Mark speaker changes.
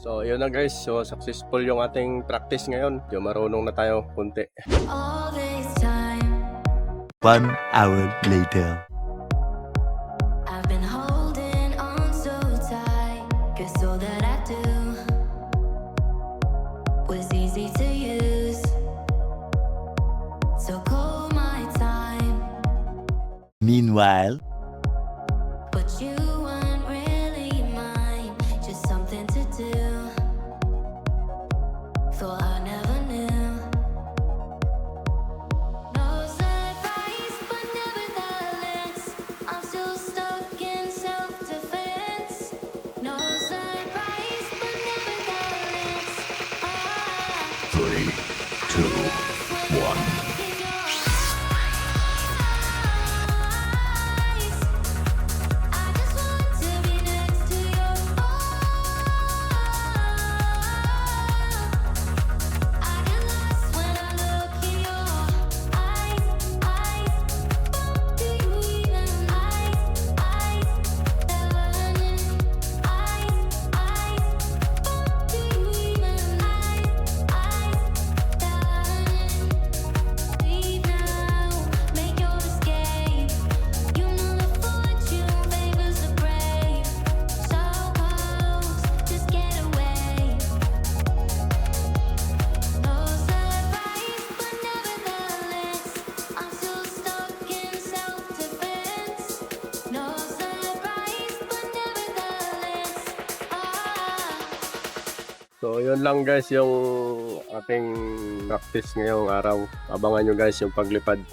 Speaker 1: So yun na guys, so successful yung ating practice ngayon. Yung marunong na tayo kunti.
Speaker 2: All this time
Speaker 3: 1 hour later.
Speaker 2: I've been holding on so tight, 'cause all that I do was easy to use. So call my time,
Speaker 3: Meanwhile,
Speaker 2: but you weren't really mine, just something to do. Thought I never knew. No surprise, but nevertheless, I'm still stuck in self-defense. No surprise, but nevertheless,
Speaker 3: 3, 2, 1.
Speaker 2: I just want to be next to your I get lost when I look in your eyes. Do you even do you even leave now, make your escape. You know the fortune favors the brave. So close, just get away. No surprise, but nevertheless, I'm still stuck in self-defense. No surprise, but nevertheless,
Speaker 1: So yun lang guys yung ating practice ngayong araw. Abangan nyo guys yung paglipad.